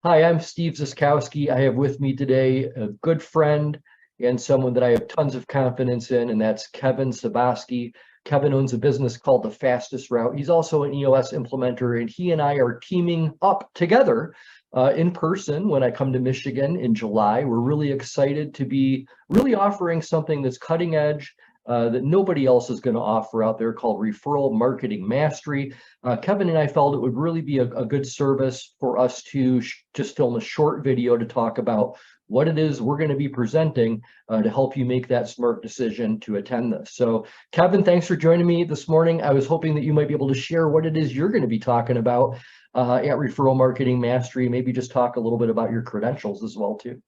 Hi, I'm Steve Suboski. I have with me today a good friend and someone that I have tons of confidence in, and that's Kevin Suboski. Kevin owns a business called The Fastest Route. He's also an EOS implementer, and he and I are teaming up together in person when I come to Michigan in July. We're really excited to be really offering something that's cutting edge that nobody else is going to offer out there called Referral Marketing Mastery. Kevin and I felt it would really be a good service for us to just film a short video to talk about what it is we're going to be presenting to help you make that smart decision to attend this. So, Kevin, thanks for joining me this morning. I was hoping that you might be able to share what it is you're going to be talking about at Referral Marketing Mastery. Maybe just talk a little bit about your credentials as well, too.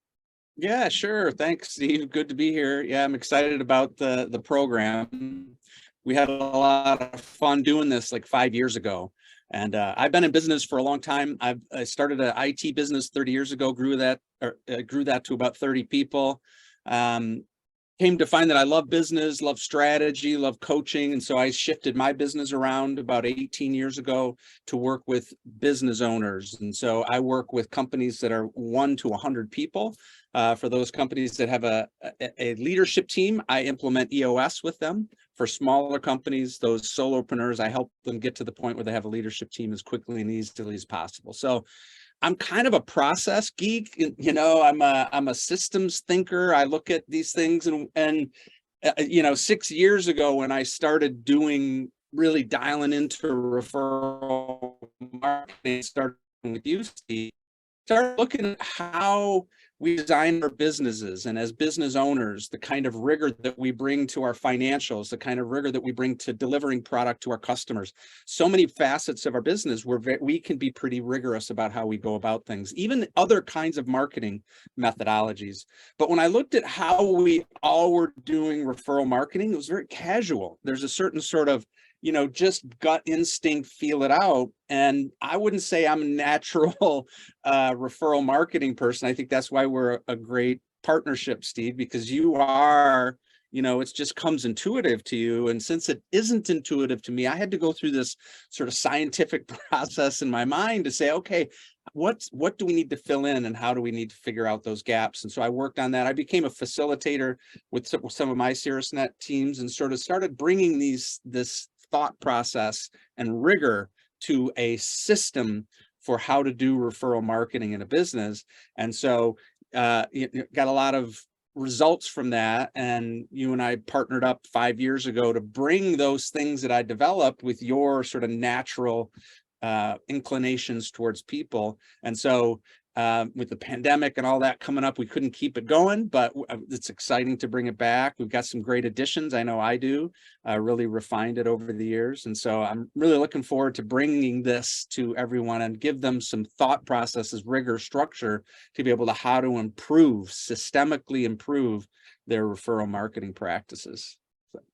Yeah, sure. Thanks, Steve. Good to be here. Yeah, I'm excited about the program. We had a lot of fun doing this like 5 years ago. And I've been in business for a long time. I started an IT business 30 years ago, grew that to about 30 people. Came to find that I love business, love strategy, love coaching. And so I shifted my business around about 18 years ago to work with business owners. And so I work with companies that are 1 to 100 people. For those companies that have a leadership team, I implement EOS with them. For smaller companies, those solopreneurs, I help them get to the point where they have a leadership team as quickly and easily as possible. So I'm kind of a process geek, I'm a systems thinker. I look at these things and 6 years ago when I started really dialing into referral marketing, starting with you, Steve, started looking at how we design our businesses, and as business owners, the kind of rigor that we bring to our financials, the kind of rigor that we bring to delivering product to our customers. So many facets of our business where we can be pretty rigorous about how we go about things, even other kinds of marketing methodologies. But when I looked at how we all were doing referral marketing, it was very casual. There's a certain sort of just gut instinct, feel it out. And I wouldn't say I'm a natural referral marketing person. I think that's why we're a great partnership, Steve, because you are, it just comes intuitive to you. And since it isn't intuitive to me, I had to go through this sort of scientific process in my mind to say, okay, what do we need to fill in and how do we need to figure out those gaps? And so I worked on that. I became a facilitator with some of my Caerusnet teams and sort of started bringing this thought process and rigor to a system for how to do referral marketing in a business. And so got a lot of results from that. And you and I partnered up 5 years ago to bring those things that I developed with your sort of natural inclinations towards people. And so with the pandemic and all that coming up, we couldn't keep it going, but it's exciting to bring it back. We've got some great additions. I know I do. Really refined it over the years. And so I'm really looking forward to bringing this to everyone and give them some thought processes, rigor, structure to be able to how to systemically improve their referral marketing practices.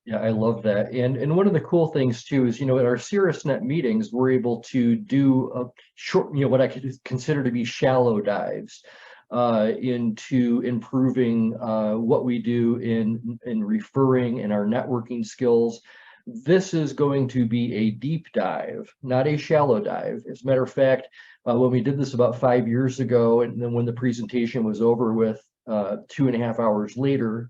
Yeah, I love that. And one of the cool things too is, at our Caerusnet meetings, we're able to do a short, what I could consider to be shallow dives into improving what we do in referring and our networking skills. This is going to be a deep dive, not a shallow dive. As a matter of fact, when we did this about 5 years ago, and then when the presentation was over with 2.5 hours later,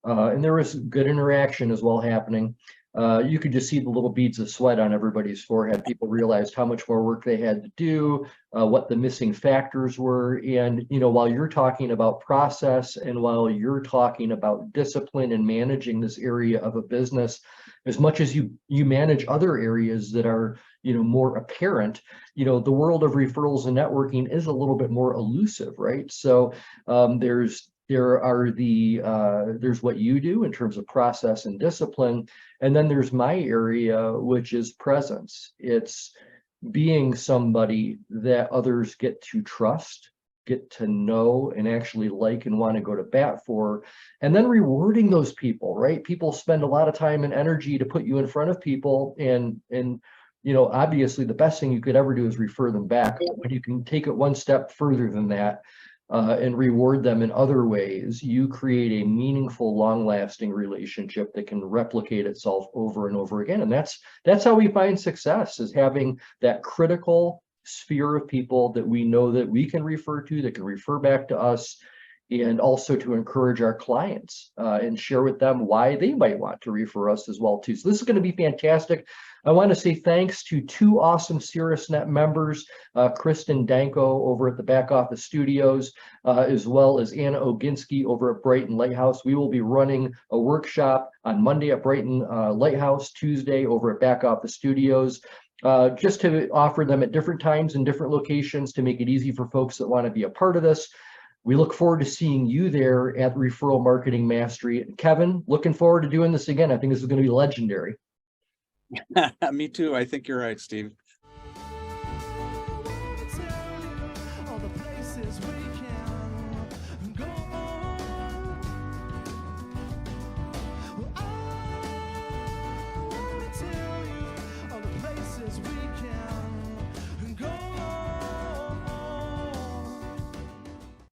and there was good interaction as well happening. You could just see the little beads of sweat on everybody's forehead. People realized how much more work they had to do, what the missing factors were. And, while you're talking about process and while you're talking about discipline and managing this area of a business, as much as you manage other areas that are, more apparent, the world of referrals and networking is a little bit more elusive, right? So there's what you do in terms of process and discipline. And then there's my area, which is presence. It's being somebody that others get to trust, get to know, and actually like and want to go to bat for, and then rewarding those people, right? People spend a lot of time and energy to put you in front of people, and obviously the best thing you could ever do is refer them back. But when you can take it one step further than that, and reward them in other ways, you create a meaningful, long-lasting relationship that can replicate itself over and over again. And that's how we find success, is having that critical sphere of people that we know that we can refer to, that can refer back to us, and also to encourage our clients and share with them why they might want to refer us as well too. So this is going to be fantastic. I want to say thanks to two awesome Caerusnet members, Kristen Danko over at the back office studios, as well as Anna Oginski over at Brighton Lighthouse. We will be running a workshop on Monday at Brighton Lighthouse, Tuesday over at back office studios, just to offer them at different times and different locations to make it easy for folks that want to be a part of this. We look forward to seeing you there at Referral Marketing Mastery. Kevin, looking forward to doing this again. I think this is going to be legendary. Me too. I think you're right, Steve.